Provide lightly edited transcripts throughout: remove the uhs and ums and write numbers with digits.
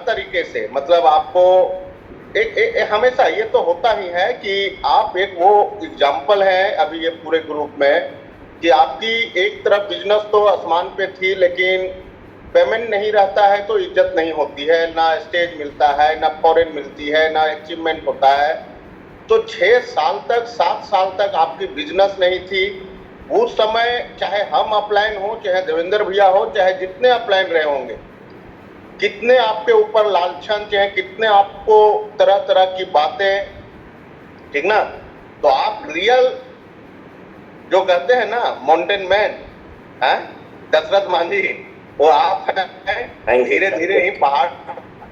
तरीके से, मतलब आपको हमेशा ये तो होता ही है कि आप एक वो एग्जाम्पल है अभी ये पूरे ग्रुप में कि आपकी एक तरफ बिजनेस तो आसमान पे थी, लेकिन पेमेंट नहीं रहता है तो इज्जत नहीं होती है, ना स्टेज मिलता है, ना फॉरेन मिलती है, ना अचीवमेंट होता है। तो 6 साल तक 7 साल तक आपकी बिजनेस नहीं थी। उस समय चाहे हम अपलाइन हो, चाहे देवेंद्र भैया हो, चाहे जितने अपलाइन रहे होंगे, कितने आपके ऊपर लालछन, चाहे कितने आपको तरह तरह की बातें, ठीक ना। तो आप रियल जो कहते हैं ना माउंटेन मैन है दशरथ मांझी, वो आप हैं। धीरे धीरे ही पहाड़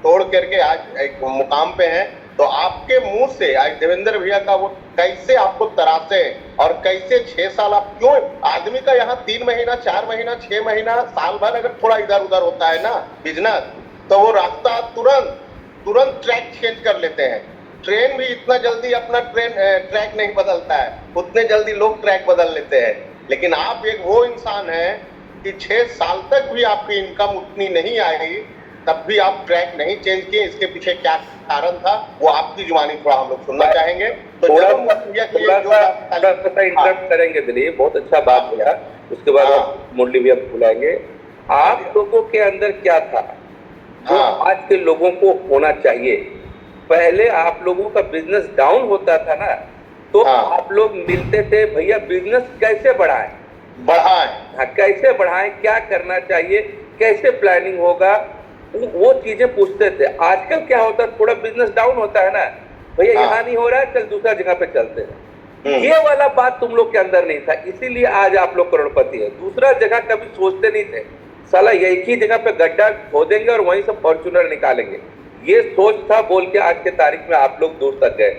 तोड़ करके आज एक मुकाम पे हैं। तो आपके मुंह से आज देवेंद्र भैया का वो कैसे आपको तरासे और कैसे 6 साल आप क्यों, आदमी का यहाँ 3 महीना 4 महीना 6 महीना साल भर अगर थोड़ा इधर उधर होता है ना बिजनेस, तो वो रास्ता तुरंत तुरंत ट्रैक चेंज कर लेते हैं। ट्रेन भी इतना जल्दी अपना ट्रैक नहीं बदलता है, उतने जल्दी लोग ट्रैक बदल लेते हैं। लेकिन आप एक वो इंसान हैं कि 6 साल तक भी आपकी इनकम उतनी नहीं आई, तब भी आप ट्रैक नहीं चेंज किए। इसके पीछे क्या कारण था वो आपकी जुबानी थोड़ा हम लोग सुनना चाहेंगे। तो थोड़ा सा इंटरप्ट करेंगे दिलीप, बहुत अच्छा बात किया, उसके बाद आप मुरली भैया बुलाएंगे। आप लोगों के अंदर क्या था जो आज के लोगों को होना चाहिए? पहले आप लोगों का बिजनेस डाउन होता था ना, तो आप लोग मिलते थे, भैया बिजनेस कैसे बढ़ाएं, कैसे बढ़ाएं, क्या करना चाहिए, कैसे प्लानिंग होगा, वो चीजें पूछते थे। आजकल क्या होता है, थोड़ा बिजनेस डाउन होता है ना, भैया यहाँ नहीं हो रहा है, चल दूसरा जगह पे चलते हैं। ये वाला बात तुम लोग के अंदर नहीं था, इसीलिए आज आप लोग करोड़पति है। दूसरा जगह कभी सोचते नहीं थे, साला एक ही जगह पे गड्ढा खोदेंगे और वहीं से फॉर्च्यूनर निकालेंगे, ये सोच था बोल के आज के तारीख में आप लोग दूर तक गए।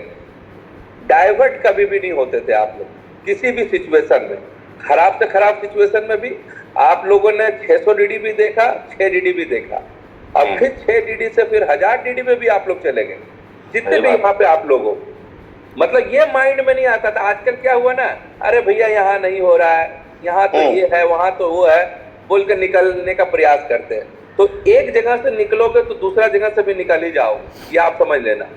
डाइवर्ट कभी भी नहीं होते थे आप लोग किसी भी सिचुएशन में, खराब से खराब सिचुएशन में भी आप लोगों ने 600 डीडी भी देखा, 6 डीडी भी देखा, अब फिर 6 डीडी से फिर 1000 डीडी में भी आप लोग चले गए, जितने भी यहाँ पे आप लोगों, मतलब ये माइंड में नहीं आता था। आजकल क्या हुआ ना, अरे भैया यहाँ नहीं हो रहा है, यहाँ तो ये है, वहां तो वो है, बोल के निकलने का प्रयास करते हैं। तो एक जगह से निकलोगे तो दूसरा जगह से भी निकल ही जाओगे, ये आप समझ लेना,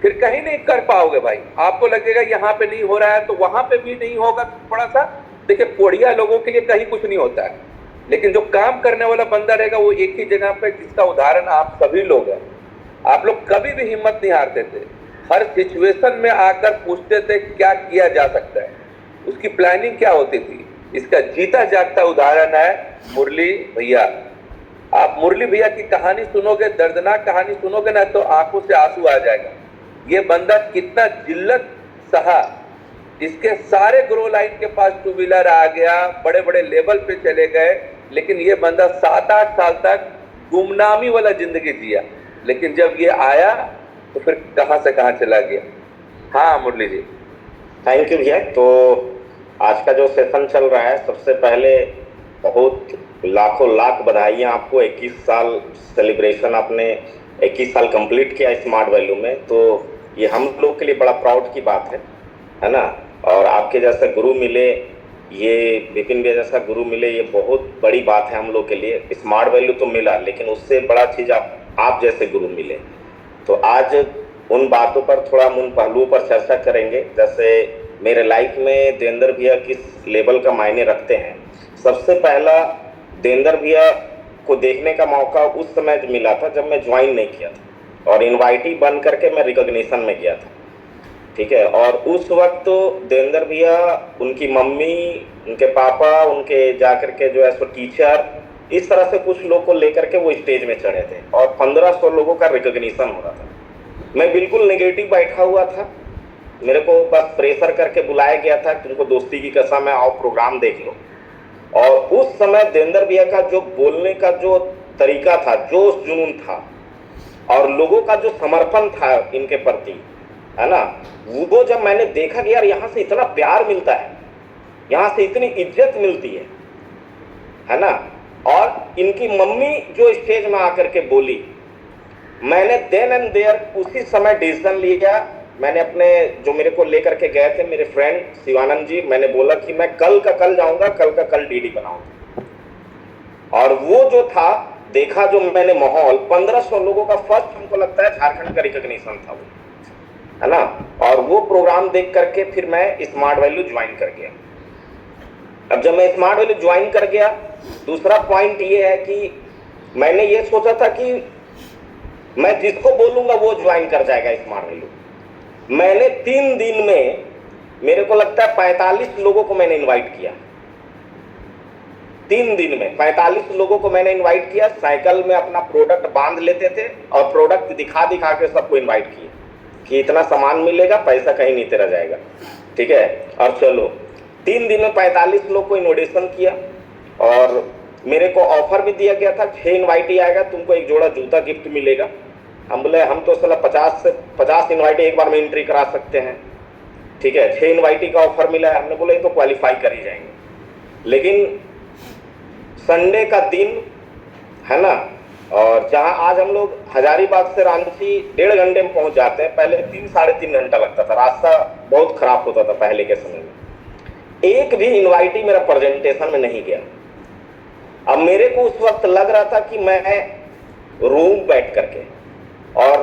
फिर कहीं नहीं कर पाओगे भाई। आपको लगेगा यहाँ पे नहीं हो रहा है तो वहां पे भी नहीं होगा। थोड़ा सा देखिए, कोढ़िया लोगों के लिए कहीं कुछ नहीं होता है, लेकिन जो काम करने वाला बंदा रहेगा वो एक ही जगह पे, जिसका उदाहरण आप सभी लोग हैं। आप लोग कभी भी हिम्मत नहीं हारते थे, हर सिचुएशन में आकर पूछते थे क्या किया जा सकता है, उसकी प्लानिंग क्या होती थी। इसका जीता जागता उदाहरण है मुरली भैया। आप मुरली भैया की कहानी सुनोगे, दर्दनाक कहानी सुनोगे ना, तो आंखों से आंसू आ जाएगा। ये बंदा कितना जिल्लत सहा, इसके सारे ग्रो लाइन के पास 2 व्हीलर आ गया, बड़े बड़े लेवल पे चले गए, लेकिन ये बंदा 7-8 साल तक गुमनामी वाला जिंदगी जिया। लेकिन जब ये आया तो फिर कहां से कहां चला गया। हाँ मुरली जी, थैंक यू भैया। तो आज का जो सेशन चल रहा है, सबसे पहले बहुत लाखों लाख बधाइयाँ आपको। 21 साल सेलिब्रेशन, आपने 21 साल कंप्लीट किया स्मार्ट वैल्यू में, तो ये हम लोग के लिए बड़ा प्राउड की बात है ना। और आपके जैसा गुरु मिले, ये विपिन भैया जैसा गुरु मिले, ये बहुत बड़ी बात है हम लोग के लिए। स्मार्ट वैल्यू तो मिला, लेकिन उससे बड़ा चीज़ आप जैसे गुरु मिले। तो आज उन बातों पर थोड़ा हम उन पहलुओं पर चर्चा करेंगे। जैसे मेरे लाइफ में देवेंद्र भैया किस लेवल का मायने रखते हैं। सबसे पहला देवेंद्र भैया को देखने का मौका उस समय मिला था जब मैं ज्वाइन नहीं किया था, और इनवाइटी बन करके मैं रिकॉग्निशन में गया था, ठीक है। और उस वक्त तो देवेंद्र भैया, उनकी मम्मी, उनके पापा, उनके जाकर के जो है सो टीचर, इस तरह से कुछ लोग को लेकर के वो स्टेज में चढ़े थे और 1500 लोगों का रिकॉग्निशन हो रहा था। मैं बिल्कुल नेगेटिव बैठा हुआ था, मेरे को बस प्रेशर करके बुलाया गया था, तुमको दोस्ती की कसम है, आओ प्रोग्राम देख लो। और उस समय देवेंद्र भैया का जो बोलने का जो तरीका था, जोश जुनून था, और लोगों का जो समर्पण था इनके प्रति, है ना, वो जब मैंने देखा कि यार यहाँ से इतना प्यार मिलता है, यहाँ से इतनी इज्जत मिलती है ना। और इनकी मम्मी जो स्टेज में आकर के बोली, मैंने देन एंड देयर उसी समय डिसीजन लिया। मैंने अपने जो मेरे को लेकर के गए थे मेरे फ्रेंड शिवानंद जी, मैंने बोला कि मैं कल का कल जाऊंगा, कल का कल डीडी बनाऊंगा। और वो जो था देखा जो मैंने माहौल, 1500 लोगों का फर्स्ट हमको लगता है झारखंड का रिकॉग्निशन था वो, है ना। और वो प्रोग्राम देख करके फिर मैं स्मार्ट वैल्यू ज्वाइन कर गया। अब जब मैं स्मार्ट वैल्यू ज्वाइन कर गया, दूसरा पॉइंट ये है कि मैंने ये सोचा था कि मैं जिसको बोलूंगा वो ज्वाइन कर जाएगा स्मार्ट वैल्यू। मैंने 3 दिन में मेरे को लगता है 45 लोगों को मैंने इनवाइट किया। 3 दिन में 45 लोगों को मैंने इनवाइट किया। साइकिल में अपना प्रोडक्ट बांध लेते थे और प्रोडक्ट दिखा दिखा के सबको इनवाइट किया कि इतना सामान मिलेगा, पैसा कहीं नहीं तेरा जाएगा, ठीक है। और चलो 3 दिन में 45 लोग को इनविटेशन किया और मेरे को ऑफर भी दिया गया था 6 इनवाइटी आएगा तुमको एक जोड़ा जूता गिफ्ट मिलेगा। हम बोले हम तो साला 50 इनवाइटी एक बार में एंट्री करा सकते हैं, ठीक है। 6 इनवाइटी का ऑफर मिला है। हमने बोला ये तो क्वालिफाई कर ही जाएंगे। लेकिन संडे का दिन है ना, और जहां आज हम लोग हजारीबाग से रांची 1.5 घंटे में पहुंच जाते हैं, पहले 3-3.5 घंटा लगता था। रास्ता बहुत खराब होता था पहले के समय में। एक भी इनवाइटी मेरा प्रेजेंटेशन में नहीं गया। अब मेरे को उस वक्त लग रहा था कि मैं रूम बैठ करके, और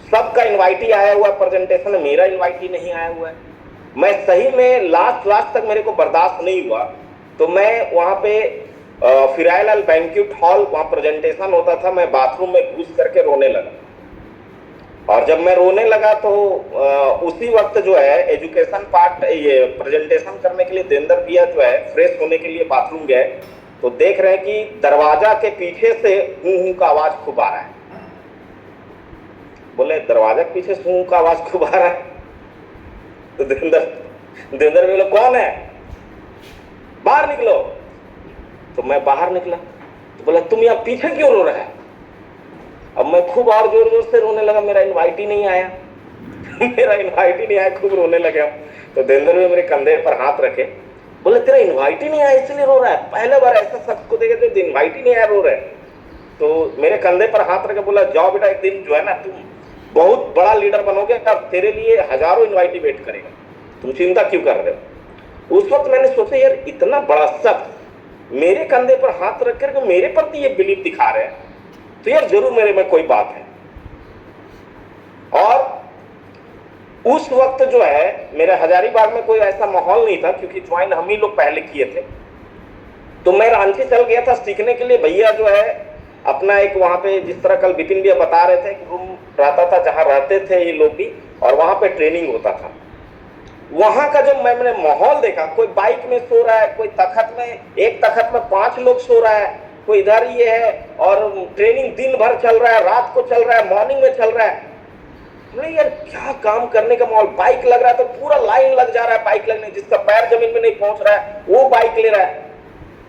सबका इनवाइटी आया हुआ प्रेजेंटेशन में, मेरा इनवाइटी नहीं आया हुआ है। मैं सही में लास्ट तक मेरे को बर्दाश्त नहीं हुआ, तो मैं वहां पे फिराइलाल बैंक्वेट हॉल, वहां प्रेजेंटेशन होता था, मैं बाथरूम में घुस करके रोने लगा। और जब मैं रोने लगा तो उसी वक्त जो है एजुकेशन पार्ट, ये प्रेजेंटेशन करने के लिए देवेंद्र भैया जो है फ्रेश होने के लिए बाथरूम गए, तो देख रहे हैं कि दरवाजा के पीछे से हूं का आवाज खूब आ रहा है। बोले दरवाजा के पीछे से हूं का आवाज खूब आ रहा है, तो देवेंद्र भैया कौन है, बाहर निकलो। तो मैं बाहर निकला, तो बोला तुम यहाँ पीछे क्यों रो रहा है। अब मैं खूब और जोर जोर से रोने लगा, मेरा इनवाइट ही नहीं आया मेरा इनवाइट ही नहीं आया, खूब रोने लगा। तो देवेंद्र भी मेरे कंधे पर हाथ रखे, बोले तेरा इनवाइट ही नहीं आया इसलिए रो रहा है। पहले बार ऐसा शख्स को देखे जो इनवाइट ही नहीं आया रो रहा है। तो मेरे कंधे पर हाथ रखे बोला जाओ बेटा, एक दिन जो है ना तुम बहुत बड़ा लीडर बनोगे, तब तेरे लिए हजारों इनवाइटी वेट करेगा, तुम चिंता क्यों कर रहे हो। उस वक्त मैंने सोचा यार इतना बड़ा शख्स मेरे कंधे पर हाथ रख कर मेरे प्रति ये बिलीव दिखा रहे हैं, तो यार जरूर मेरे में कोई बात है। और उस वक्त जो है मेरे हजारीबाग में कोई ऐसा माहौल नहीं था, क्योंकि ज्वाइन हम ही लोग पहले किए थे। तो मैं रांची चल गया था सीखने के लिए। भैया जो है अपना एक वहां पे, जिस तरह कल विपिन भैया बता रहे थे, एक रूम रहता था जहां रहते थे ये लोग भी, और वहां पे ट्रेनिंग होता था। वहां का जब मैंने माहौल देखा, कोई बाइक में सो रहा है, कोई तखत में, एक तखत में 5 लोग सो रहा है, कोई इधर ये है, और ट्रेनिंग दिन भर चल रहा है, रात को चल रहा है, मॉर्निंग में चल रहा है। नहीं यार क्या काम करने का माहौल। बाइक लग रहा है तो पूरा लाइन लग जा रहा है बाइक लगने, जिसका पैर जमीन में नहीं पहुंच रहा है वो बाइक ले रहा है।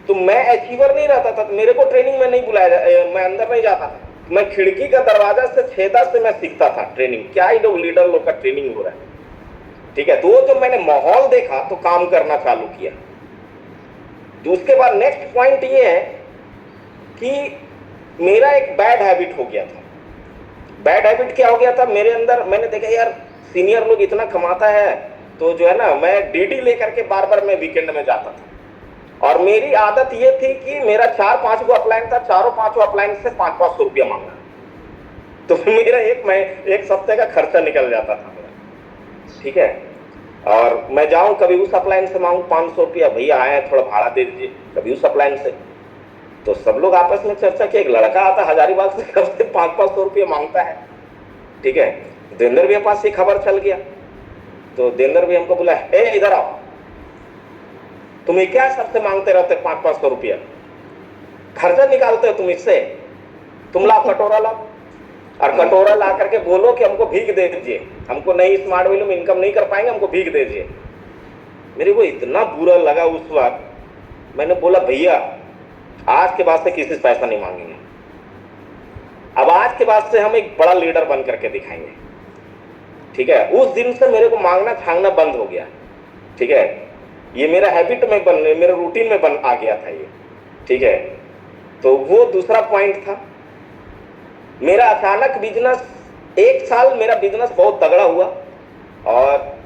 तो मैं अचीवर नहीं रहता था, तो मेरे को ट्रेनिंग में नहीं बुलाया, मैं अंदर नहीं जाता था। मैं खिड़की का दरवाजा से छेदा से मैं सीखता था ट्रेनिंग, क्या ही लोग लीडर लोग का ट्रेनिंग हो रहा है, ठीक है। तो वो जब मैंने माहौल देखा तो काम करना चालू किया। तो उसके बाद नेक्स्ट पॉइंट ये है कि मेरा एक बैड हैबिट हो गया था। बैड हैबिट क्या हो गया था मेरे अंदर, मैंने देखा यार सीनियर लोग इतना कमाता है, तो जो है ना मैं डीडी लेकर के बार बार मैं वीकेंड में जाता था। और मेरी आदत ये थी कि मेरा 4-5 गो अपलाइन था, 4-5 अपलाइन से 500 रुपया मांगना, तो मेरा एक सप्ताह का खर्चा निकल जाता था मेरा, ठीक है। और मैं जाऊं कभी उस अपलाइन से मांगू 500 रुपया, भैया आए थोड़ा भाड़ा दे दीजिए, कभी उस अपलाइन से। तो सब लोग आपस में चर्चा कि एक लड़का आता हजारीबाग से कब से 500 रुपया मांगता है, ठीक है। देवेंद्र भैया पास से खबर चल गया, तो देवेंद्र भैया हमको बोला ए इधर आओ, तुम क्या सबसे मांगते रहते 500 रुपया, खर्चा निकालते हो तुम इससे, तुम लाओ कटोरा लाओ, और कटोरा ला करके बोलो कि हमको भीख दे दीजिए, हमको नहीं स्मार्ट वैल्यू में इनकम नहीं कर पाएंगे, हमको भीख दे दीजिए। मेरे को इतना बुरा लगा उस वक्त। मैंने बोला भैया आज के बाद से किसी से पैसा नहीं मांगेंगे, अब आज के बाद से हम एक बड़ा लीडर बन करके दिखाएंगे, ठीक है। उस दिन से मेरे को मांगना छांगना बंद हो गया, ठीक है। ये मेरा हैबिट में मेरे रूटीन में आ गया था ये, ठीक है। तो वो दूसरा पॉइंट था। मेरा अचानक बिजनेस, 1 साल मेरा बिजनेस बहुत तगड़ा हुआ, और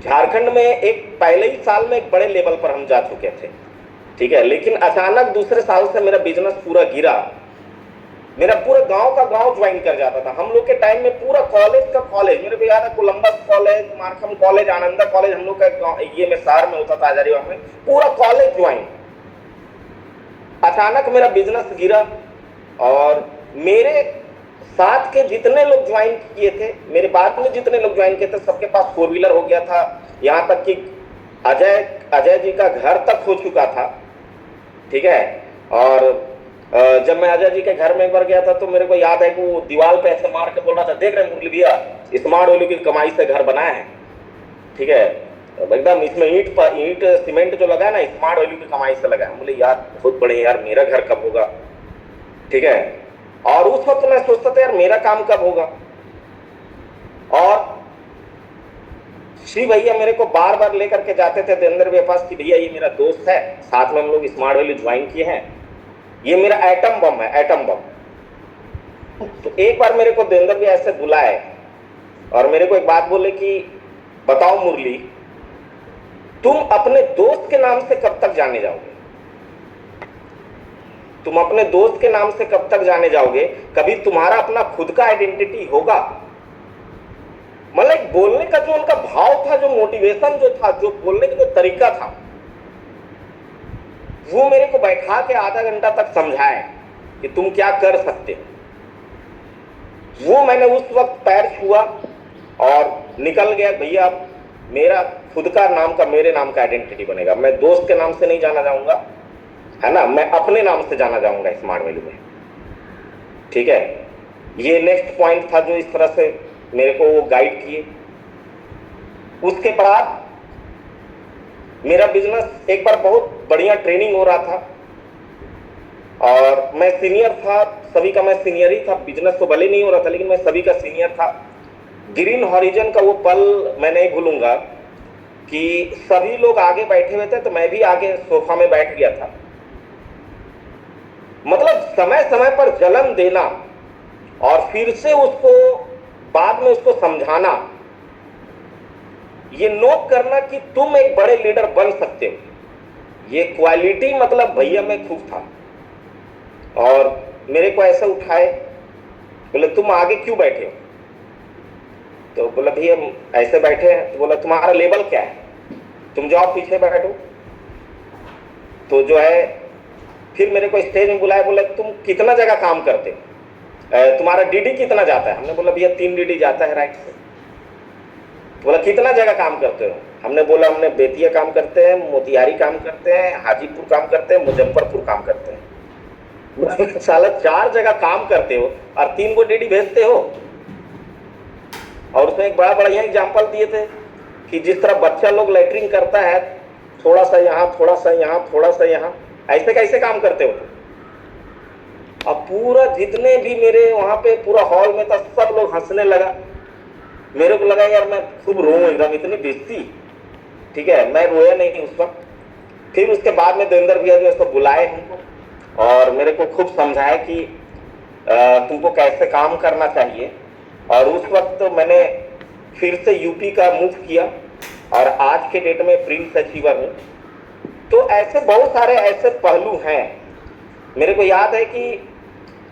झारखंड में एक पहले ही साल में एक बड़े लेवल पर हम जा चुके थे, ठीक है। लेकिन अचानक दूसरे साल से मेरा बिजनेस पूरा गिरा, मेरा पूरा गांव का गांव ज्वाइन कर जाता था। हम लोग के टाइम में पूरा कॉलेज का कॉलेज, मेरे को याद है Columbus college, Markham college, Ananda college, हम लोग का ये में शहर में होता था हजारीबाग में, पूरा कॉलेज ज्वाइन। अचानक मेरा बिजनेस गिरा और मेरे साथ के जितने लोग ज्वाइन किए थे, मेरे बाद में जितने लोग ज्वाइन किए थे, सबके पास 4 व्हीलर हो गया था। यहाँ तक कि अजय जी का घर तक हो चुका था, ठीक है। और जब मैं अजय जी के घर में एक बार गया था तो मेरे को याद है कि वो दीवार पे ऐसे मार के बोल रहा था, देख रहे मुरली भैया, स्मार्ट वैल्यू की कमाई से घर बनाया है, ठीक है, एकदम इसमें ईंट सीमेंट जो लगा है ना, स्मार्ट वैल्यू की कमाई से लगा है। बोले यार बहुत बढ़िया यार, मेरा घर कब होगा, ठीक है। और उस वक्त मैं सोचता था यार मेरा काम कब होगा। और श्री भैया मेरे को बार बार लेकर के जाते थे देवेंद्र भैया पास कि भैया ये मेरा दोस्त है, साथ में हम लोग स्मार्ट वैल्यू ज्वाइन किए हैं, ये मेरा एटम बम है, एटम बम। तो एक बार मेरे को देवेंद्र भैया ऐसे बुलाए और मेरे को एक बात बोले कि बताओ मुरली, तुम अपने दोस्त के नाम से कब तक जाने जाओगे? तुम अपने दोस्त के नाम से कब तक जाने जाओगे? कभी तुम्हारा अपना खुद का आइडेंटिटी होगा? मतलब बोलने का जो उनका भाव था, जो मोटिवेशन जो था, जो बोलने का जो तरीका था, वो मेरे को बैठा के आधा घंटा तक समझाए कि तुम क्या कर सकते हो। वो मैंने उस वक्त पैर छुआ और निकल गया, भैया मेरा खुद का नाम का, मेरे नाम का आइडेंटिटी बनेगा। मैं दोस्त के नाम से नहीं जाना चाहूंगा, है ना, मैं अपने नाम से जाना चाहूंगा स्मार्ट वैल्यू में, ठीक है। ये नेक्स्ट पॉइंट था जो इस तरह से मेरे को वो गाइड किए। उसके बाद मेरा बिजनेस एक बार बहुत बढ़िया ट्रेनिंग हो रहा था और मैं सीनियर था, सभी का मैं सीनियर ही था। बिजनेस तो भले नहीं हो रहा था लेकिन मैं सभी का सीनियर था। ग्रीन हॉरिजन का वो पल मैं नहीं भूलूंगा कि सभी लोग आगे बैठे हुए थे तो मैं भी आगे सोफा में बैठ गया था। मतलब समय समय पर जलन देना और फिर से उसको बाद में उसको समझाना, ये नोट करना कि तुम एक बड़े लीडर बन सकते हो, ये क्वालिटी मतलब भैया में खूब था। और मेरे को ऐसे उठाए, बोले तुम आगे क्यों बैठे हो? तो बोला भैया ऐसे बैठे हैं। तो बोला तुम्हारा लेवल क्या है, तुम जाओ पीछे बैठो। तो जो है फिर मेरे को स्टेज में बुलाया, बोला तुम कितना जगह काम करते हो, तुम्हारा डीडी कितना जाता है? हमने बोला भैया 3 डीडी जाता है राइट से। बोला कितना जगह काम करते हो? हमने बोला हमने बेतिया काम करते हैं, मोतिहारी काम करते हैं, हाजीपुर काम करते हैं, मुजफ्फरपुर काम करते हैं। साला 4 जगह काम करते हो और 3 को डीडी भेजते हो। और उसमें एक बड़ा बढ़िया एग्जाम्पल दिए थे कि जिस तरह बच्चा लोग लेटरिन करता है, थोड़ा सा यहाँ, थोड़ा सा यहाँ, थोड़ा सा यहाँ, ऐसे कैसे काम करते हो? अब पूरा जितने भी मेरे वहां पे पूरा हॉल में था, सब लोग हंसने लगा। मेरे को लगा यार मैं खूब रोऊं एकदम, इतनी बेइज्जती, ठीक है। मैं रोया नहीं उस वक्त। फिर उसके बाद में देवेंद्र भैया जो है बुलाए हमको और मेरे को खूब समझाया कि तुमको कैसे काम करना चाहिए। और उस वक्त तो मैंने फिर से यूपी का मूव किया और आज के डेट में प्रिंस अचीवर हूँ। तो ऐसे बहुत सारे ऐसे पहलू हैं। मेरे को याद है कि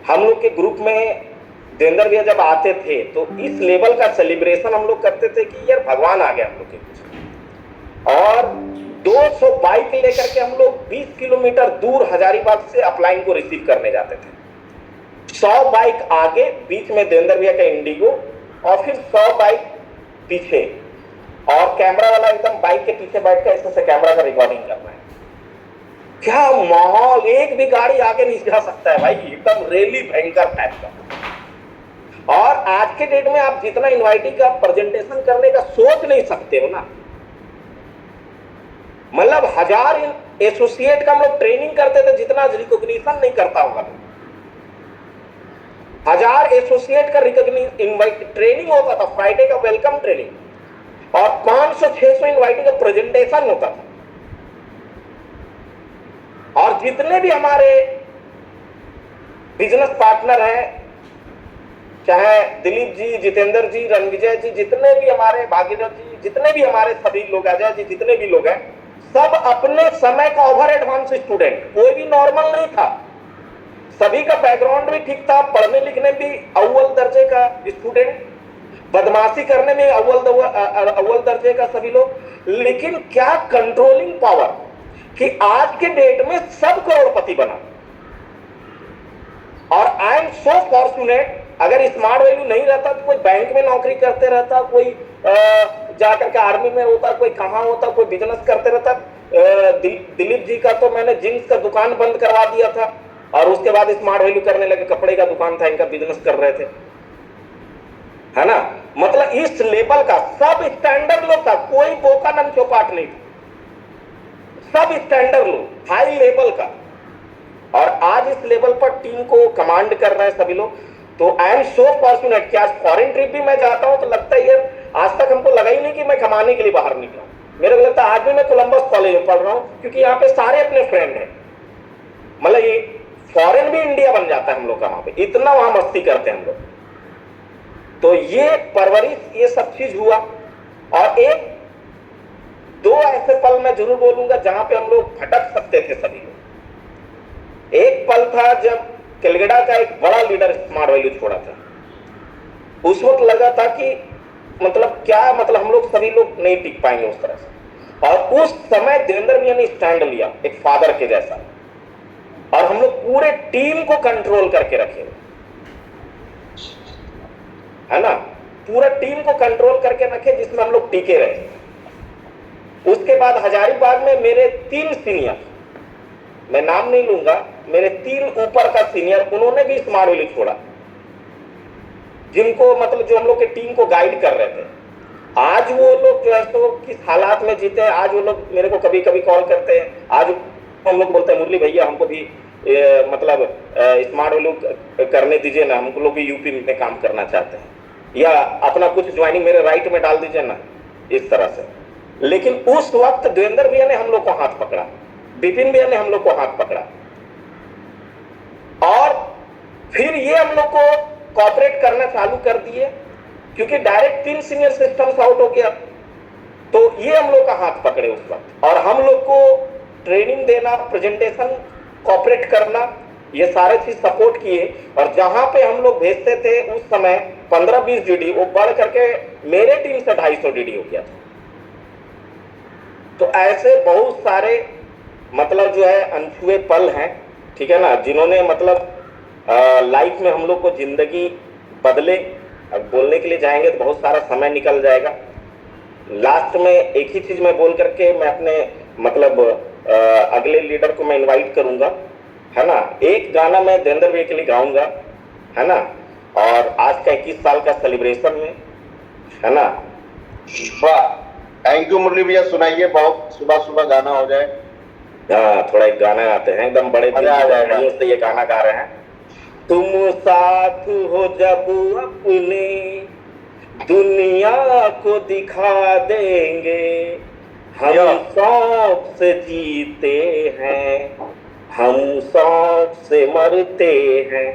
हम लोग के ग्रुप में देवेंद्र भैया जब आते थे तो इस लेवल का सेलिब्रेशन हम लोग करते थे कि यार भगवान आ गया हम लोग के कुछ। और 200 बाइक लेकर के हम लोग 20 किलोमीटर दूर हजारीबाग से अपलाइन को रिसीव करने जाते थे। 100 बाइक आगे, बीच में देवेंद्र भैया का इंडिगो और फिर 100 बाइक पीछे, और कैमरा वाला एकदम बाइक के पीछे बैठ कर ऐसे कैमरा का रिकॉर्डिंग करना है। क्या माहौल, एक भी गाड़ी आगे नहीं जा सकता है भाई, एकदम रैली भयंकर टाइप का। और आज के डेट में आप जितना इनवाइटिंग का प्रेजेंटेशन करने का सोच नहीं सकते हो ना। मतलब 1000 एसोसिएट का हम लोग ट्रेनिंग करते थे, जितना रिकॉग्निशन नहीं करता होगा। 1000 एसोसिएट का रिकॉग्निशन ट्रेनिंग होता था, फ्राइडे का वेलकम ट्रेनिंग, और 500-600 इनवाइटिंग का प्रेजेंटेशन होता था। और जितने भी हमारे बिजनेस पार्टनर हैं, चाहे दिलीप जी, जितेंद्र जी, रणविजय जी, जितने भी हमारे भागीरथ जी, जितने भी हमारे सभी लोग, अजय जी, जितने भी लोग हैं, सब अपने समय का ओवर एडवांस स्टूडेंट, कोई भी नॉर्मल नहीं था। सभी का बैकग्राउंड भी ठीक था, पढ़ने लिखने भी अव्वल दर्जे का स्टूडेंट, बदमाशी करने में अव्वल दर्जे का सभी लोग, लेकिन क्या कंट्रोलिंग पावर कि आज के डेट में सब करोड़पति बना। और आई एम सो फॉर्चुनेट, अगर स्मार्ट वैल्यू नहीं रहता तो कोई बैंक में नौकरी करते रहता, कोई जाकर के आर्मी में होता, कोई कहां होता, कोई बिजनेस करते रहता। दिलीप जी का तो मैंने जींस का दुकान बंद करवा दिया था और उसके बाद स्मार्ट वैल्यू करने लगे, कपड़े का दुकान था, इनका बिजनेस कर रहे थे, है ना। मतलब इस लेवल का सब स्टैंडर्ड लोग था, कोई बोका नन चौपाट नहीं था, सब स्टैंडर्ड लोग, हाई लेवल का। और आज इस लेवल पर टीम को कमांड कर रहे हैं सभी लोग। तो आई एम सो फॉर्चुनेट कि आज फॉरेन ट्रिप भी मैं जाता हूं तो लगता है यार, आज तक हमको लगा ही नहीं कि मैं कमाने के लिए बाहर निकला। मेरे को लगता है आज भी मैं कोलंबस कॉलेज में पढ़ रहा हूं, क्योंकि यहाँ पे सारे अपने फ्रेंड हैं। मतलब ये फॉरेन भी इंडिया बन जाता है हम लोग का, वहां पे इतना वहां मस्ती करते हैं हम लोग। तो ये परवरिश, ये सब चीज हुआ। और एक दो ऐसे पल मैं जरूर बोलूंगा जहां पे हम लोग भटक सकते थे सभी लोग। एक पल था जब कलगड़ा का एक बड़ा लीडर स्मार्ट वैल्यू छोड़ा था। उस वक्त लगा था कि मतलब क्या, मतलब हम लोग सभी लोग नहीं टिक पाएंगे उस तरह से। और उस समय देवेंद्र भैया ने स्टैंड लिया एक फादर के जैसा, और हम लोग पूरे टीम को कंट्रोल करके रखे, है ना, पूरा टीम को कंट्रोल करके रखे, जिसमें हम लोग टिके रहे। उसके बाद हजारीबाग में मेरे 3 सीनियर, मैं नाम नहीं लूंगा, मेरे 3 ऊपर का सीनियर, उन्होंने भी स्मार्ट वैल्यू छोड़ा, जिनको मतलब जो हम लोग के टीम को गाइड कर रहे थे। आज वो लोग जो है तो किस हालात में जीते हैं, आज वो लोग मेरे को कभी कभी कॉल करते हैं। आज हम लोग बोलते हैं मुरली भैया हमको भी मतलब स्मार्ट वैल्यू करने दीजिए ना, हम लोग भी यूपी में काम करना चाहते हैं, या अपना कुछ ज्वाइनिंग मेरे राइट में डाल दीजिए ना, इस तरह से। लेकिन उस वक्त देवेंद्र भैया ने हम लोग को हाथ पकड़ा, विपिन भैया ने हम लोग को हाथ पकड़ा, और फिर ये हम लोग को कॉपरेट करना चालू कर दिए, क्योंकि डायरेक्ट 3 सीनियर सिस्टम्स आउट हो गया। तो ये हम लोग का हाथ पकड़े उस वक्त, और हम लोग को ट्रेनिंग देना, प्रेजेंटेशन, कॉपरेट करना, ये सारे चीज सपोर्ट किए। और जहां पे हम लोग भेजते थे उस समय 15-20 डीडी, वो बढ़ करके मेरे टीम से 250 डीडी हो गया था। तो ऐसे बहुत सारे मतलब जो है अनछुए पल हैं, ठीक है ना, जिन्होंने मतलब लाइफ में हम लोग को जिंदगी बदले। अब बोलने के लिए जाएंगे तो बहुत सारा समय निकल जाएगा। लास्ट में एक ही चीज मैं बोल करके मैं अपने मतलब अगले लीडर को मैं इनवाइट करूंगा, है ना। एक गाना मैं देवेंद्र भैया के लिए गाऊंगा, है ना, और आज का 21 साल का सेलिब्रेशन में, है ना। वाह, थैंक यू मुरली भैया, सुनाइए, बहुत सुबह सुबह गाना हो जाए। हाँ, थोड़ा एक गाना गाते हैं, एकदम बड़े दिल से ये गाना गा रहे हैं। तुम साथ हो जब अपने दुनिया को दिखा देंगे, हम शौक से जीते हैं, हम शौक से मरते हैं।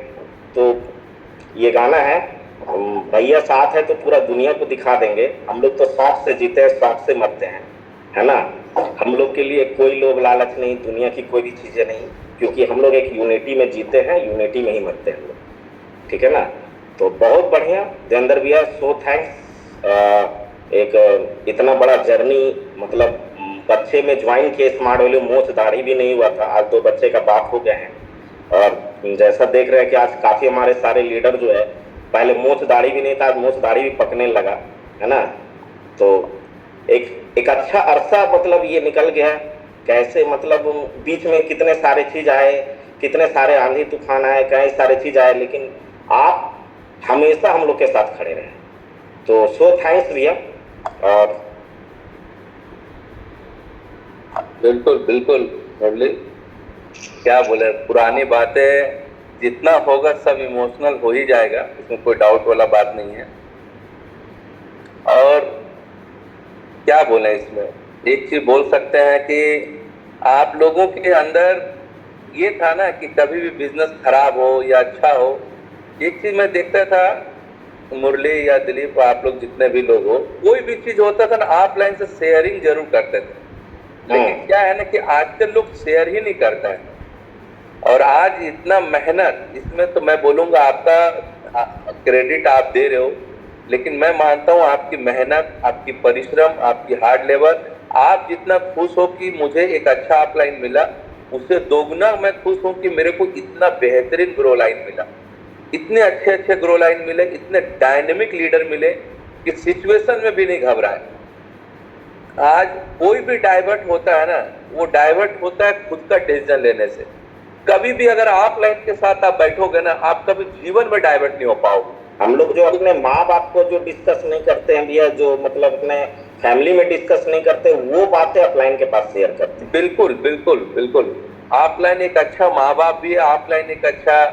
तो ये गाना है, भैया साथ है तो पूरा दुनिया को दिखा देंगे, हम लोग तो शौक से जीते हैं, शौक से मरते हैं, है ना। हम लोग के लिए कोई लोभ लालच नहीं, दुनिया की कोई भी चीजें नहीं, क्योंकि हम लोग एक यूनिटी में जीते हैं, यूनिटी में ही मरते हैं हम लोग, ठीक है ना। तो बहुत बढ़िया देवेंद्र भैया, सो थैंक्स। एक इतना बड़ा जर्नी, मतलब बच्चे में ज्वाइन किए स्मार्ट वैल्यू, मोच दाढ़ी भी नहीं हुआ था, आज 2 बच्चे का बाप हो गए हैं। और जैसा देख रहे हैं कि आज काफी हमारे सारे लीडर जो है, पहले मोच दाढ़ी भी नहीं था, आज मोच दाढ़ी भी पकने लगा, है ना। तो एक अच्छा अरसा मतलब ये निकल गया, कैसे मतलब बीच में कितने सारे चीज आए, कितने सारे आंधी तूफान आए, कई सारे चीज आए, लेकिन आप हमेशा हम लोग के साथ खड़े रहे। तो सो थैंक्स भैया। और बिल्कुल बिल्कुल मुरली, क्या बोले, पुरानी बातें जितना होगा सब इमोशनल हो ही जाएगा, इसमें कोई डाउट वाला बात नहीं है। और क्या बोले, इसमें एक चीज बोल सकते हैं कि आप लोगों के अंदर ये था ना कि कभी भी बिजनेस खराब हो या अच्छा हो, एक चीज मैं देखता था, मुरली या दिलीप, आप लोग जितने भी लोग हो, कोई भी चीज होता था ना, ऑफलाइन से शेयरिंग जरूर करते थे। लेकिन क्या है ना कि आजकल लोग शेयर ही नहीं करता है। और आज इतना मेहनत, इसमें तो मैं बोलूंगा आपका क्रेडिट आप दे रहे हो, लेकिन मैं मानता हूं आपकी मेहनत, आपकी परिश्रम, आपकी हार्ड लेबर, आप जितना खुश हो कि मुझे एक अच्छा अपलाइन मिला, उससे दोगुना मैं खुश हूं कि मेरे को इतना बेहतरीन ग्रो लाइन मिला, इतने अच्छे अच्छे ग्रो लाइन मिले, इतने डायनेमिक लीडर मिले कि सिचुएशन में भी नहीं घबराए। आज कोई भी डाइवर्ट होता है ना, वो डाइवर्ट होता है खुद का डिसीजन लेने से। कभी भी अगर आप लाइन के साथ आप बैठोगे ना, आप कभी जीवन में डाइवर्ट नहीं हो पाओगे। हम लोग जो अपने माँ बाप को जो डिस्कस नहीं करते हैं भैया, जो मतलब अपने फैमिली में डिस्कस नहीं करते, वो बातें अपलाइन के पास शेयर करते हैं। बिल्कुल बिल्कुल बिल्कुल। ऑफलाइन एक अच्छा माँ बाप भी है, ऑफलाइन एक अच्छा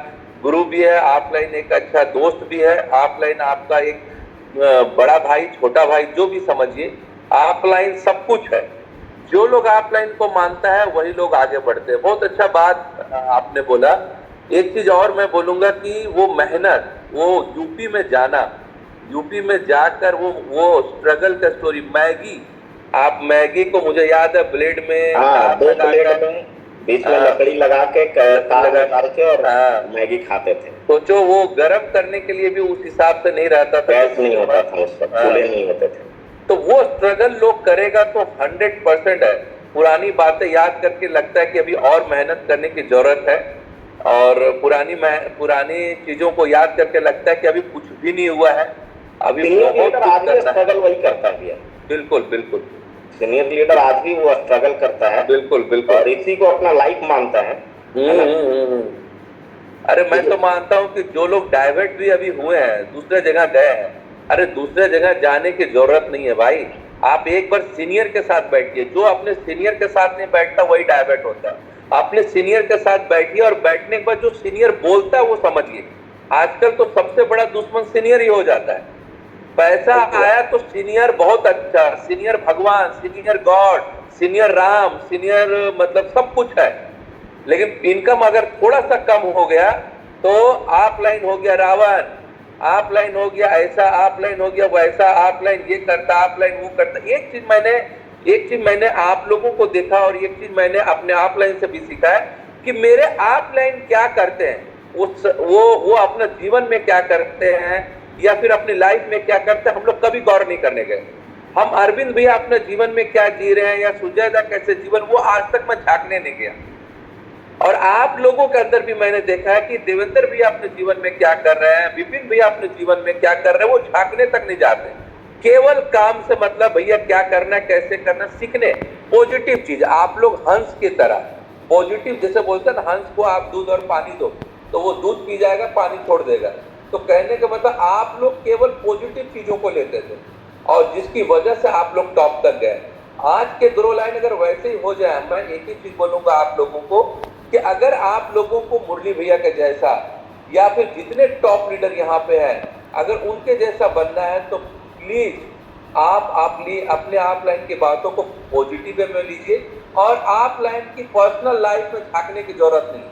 गुरु भी है, ऑफलाइन एक अच्छा दोस्त भी है, ऑफलाइन आपका एक बड़ा भाई, छोटा भाई, जो भी समझिए, ऑफलाइन सब कुछ है। जो लोग ऑफलाइन को मानता है वही लोग आगे बढ़ते हैं। बहुत अच्छा बात आपने बोला। एक चीज और मैं बोलूंगा कि वो मेहनत, वो यूपी में जाना, यूपी में जाकर वो स्ट्रगल का स्टोरी, मैगी, आप मैगी को, मुझे याद है ब्लेड में, हाँ, 2 प्लेट में बीच में लकड़ी लगा के तार के और मैगी खाते थे। सोचो, वो गर्म करने के लिए भी उस हिसाब से नहीं रहता था, गैस नहीं होता था उस वक्त, चूल्हे नहीं होते थे। तो वो स्ट्रगल लोग करेगा तो 100% है। पुरानी बातें याद करके लगता है कि अभी और मेहनत करने की जरूरत है, और पुरानी चीजों को याद करके लगता है कि अभी कुछ भी नहीं हुआ है, अभी बहुत कुछ करना है। स्ट्रगल वही करता है भैया। बिल्कुल बिल्कुल। सीनियर लीडर आज भी वो स्ट्रगल करता है। बिल्कुल बिल्कुल। और इसी को अपना लाइफ मानता है। अरे मैं तो मानता हूँ कि जो लोग डाइवर्ट भी अभी हुए हैं, दूसरे जगह गए हैं, अरे दूसरे जगह जाने की जरूरत नहीं है भाई। आप एक बार सीनियर के साथ बैठिए। जो अपने सीनियर के साथ नहीं बैठता वही डाइवर्ट होता है। अपने सीनियर के साथ बैठिए, और बैठने के बाद जो सीनियर बोलता है वो समझिए। आजकल तो सबसे बड़ा दुश्मन सीनियर ही हो जाता है। पैसा आया तो सीनियर बहुत अच्छा, सीनियर भगवान, senior God, senior Ram, senior मतलब सब कुछ है। लेकिन इनकम अगर थोड़ा सा कम हो गया तो ऑफलाइन हो गया रावण, ऑफलाइन हो गया ऐसा, ऑफलाइन हो गया वैसा, ऑफलाइन ये करता, ऑफलाइन वो करता। एक चीज मैंने आप लोगों को देखा, और एक चीज मैंने अपने ऑफलाइन से भी सीखा है कि मेरे ऑफलाइन क्या करते हैं, वो अपने जीवन में क्या करते हैं, या फिर अपनी लाइफ में क्या करते हैं, हम लोग कभी गौर नहीं करने गए। हम अरविंद भैया अपने जीवन में क्या जी रहे हैं, या सुजयदा कैसे जीवन, वो आज तक मैं झांकने नहीं गया। और आप लोगों के अंदर भी मैंने देखा है कि देवेंद्र भैया अपने जीवन में क्या कर रहे हैं, विपिन भैया अपने जीवन में क्या कर रहे हैं, वो झांकने तक नहीं जाते। केवल काम से मतलब, भैया क्या करना है, कैसे करना, सीखने। पॉजिटिव चीज, आप लोग हंस की तरह पॉजिटिव, जैसे बोलते हैं ना, हंस को आप दूध और पानी दो तो वो दूध पी जाएगा, पानी छोड़ देगा। तो कहने का मतलब आप लोग केवल पॉजिटिव चीजों को लेते थे, और जिसकी वजह से आप लोग टॉप तक गए। आज के ग्रो लाइन अगर वैसे ही हो जाए, मैं एक ही चीज बोलूंगा आप लोगों को कि अगर आप लोगों को मुरली भैया के जैसा, या फिर जितने टॉप लीडर यहाँ पे हैं, अगर उनके जैसा बनना है तो प्लीज आप अपने ऑफलाइन की बातों को पॉजिटिव वे में लीजिए, और ऑफलाइन की पर्सनल लाइफ में झांकने की जरूरत नहीं।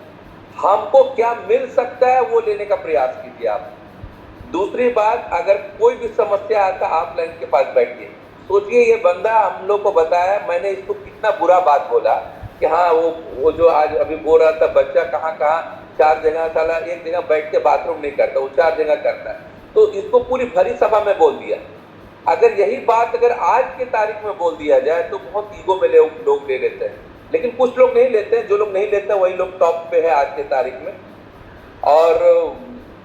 हमको क्या मिल सकता है वो लेने का प्रयास कीजिए आप। दूसरी बात, अगर कोई भी समस्या आता है ऑफलाइन के पास बैठिए, सोचिए ये बंदा हम लोग को बताया, मैंने इसको कितना बुरा बात बोला कि हाँ वो जो आज अभी बोल रहा था, बच्चा कहाँ 4 जगह साला एक जगह बैठ के बाथरूम नहीं करता, वो 4 जगह करता है, तो इसको पूरी भरी सभा में बोल दिया। अगर यही बात अगर आज की तारीख में बोल दिया जाए तो बहुत ईगो में लोग ले लेते हैं, लेकिन कुछ लोग नहीं लेते हैं। जो लोग नहीं लेते वही लोग टॉप पे है आज की तारीख में। और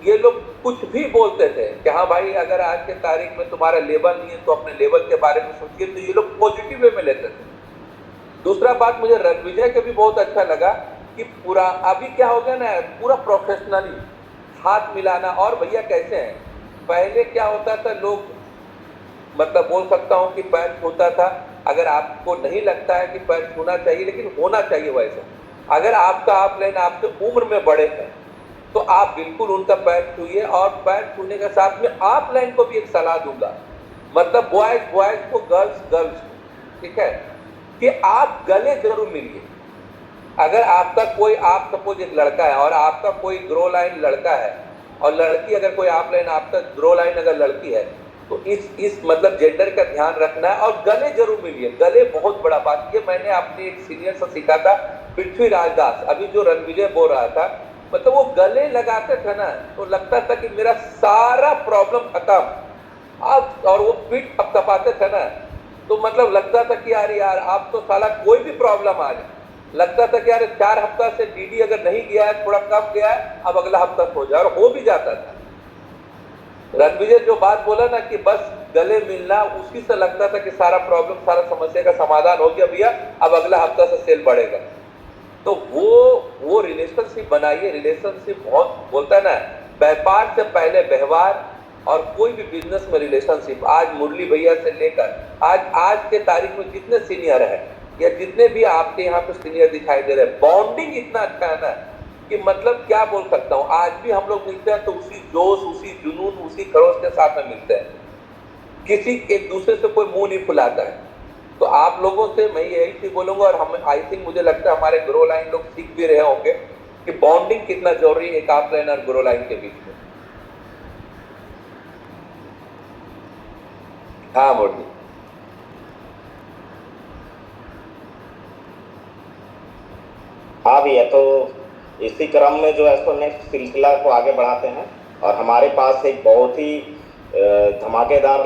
ये लोग कुछ भी बोलते थे कि हाँ भाई अगर आज के तारीख में तुम्हारा लेवल नहीं है तो अपने लेवल के बारे में सोचिए, तो ये लोग पॉजिटिव वे में लेते थे। दूसरा बात, मुझे रणविजय का भी बहुत अच्छा लगा कि पूरा अभी क्या हो गया ना, पूरा प्रोफेशनली हाथ मिलाना। और भैया कैसे हैं, पहले क्या होता था, लोग मतलब बोल सकता हूँ कि पैर छूता था। अगर आपको नहीं लगता है कि पैर छूना चाहिए, लेकिन होना चाहिए वैसा। अगर आपका ऑफलाइन आपसे उम्र में बड़े हैं तो आप बिल्कुल उनका पैर छूइए, और पैर छूने के साथ में ऑफलाइन को भी एक सलाह दूंगा, मतलब बॉयज को, गर्ल्स, ठीक है, कि आप गले जरूर मिलिए। अगर आपका कोई, आप सपोज एक लड़का है और आपका कोई ग्रो लाइन लड़का है, और लड़की अगर कोई ऑफलाइन आपका ग्रो लाइन अगर लड़की है, तो इस मतलब जेंडर का ध्यान रखना है, और गले जरूर मिलिए। गले बहुत बड़ा बात, ये मैंने अपने एक सीनियर से सीखा था। पृथ्वीराज दास, अभी जो रणविजय बोल रहा था, मतलब वो गले लगाते थे ना तो लगता था कि मेरा सारा प्रॉब्लम खत्म। अब और वो पीठ थपथपाते थे ना तो मतलब लगता था कि यार आप तो साला कोई भी प्रॉब्लम आ जाए, लगता था कि यार 4 हफ्ता से डीडी अगर नहीं गया है, थोड़ा कम गया है, अब अगला हफ्ता हो जाए, और हो भी जाता था। रणविजय जो बात बोला ना कि बस गले मिलना, उसी से लगता था कि सारा प्रॉब्लम, सारा समस्या का समाधान हो गया भैया, अब अगला हफ्ता से सेल बढ़ेगा। तो वो रिलेशनशिप बनाइए। रिलेशनशिप बहुत बोलता है ना, व्यापार से पहले व्यवहार, और कोई भी बिजनेस में रिलेशनशिप। आज मुरली भैया से लेकर आज के तारीख में जितने सीनियर है या जितने भी आपके यहाँ पे सीनियर दिखाई दे रहे हैं, बॉन्डिंग इतना अच्छा है ना कि मतलब क्या बोल सकता हूँ। आज भी हम लोग मिलते हैं तो उसी जोश, उसी जुनून, उसी खरोश के साथ में मिलते हैं, किसी एक दूसरे से कोई मुंह नहीं फुलाता है। तो आप लोगों से मैं यही चीज बोलूंगा, और हम आई थिंक मुझे लगता है हमारे ग्रो लाइन लोग सीख भी रहे होंगे कि बॉन्डिंग कितना जरूरी है एक ऑफलाइन और ग्रो लाइन के बीच में। हाँ मुरली। हाँ भैया, तो इसी क्रम में जो है सो नेक्स्ट सिलसिला को आगे बढ़ाते हैं, और हमारे पास एक बहुत ही धमाकेदार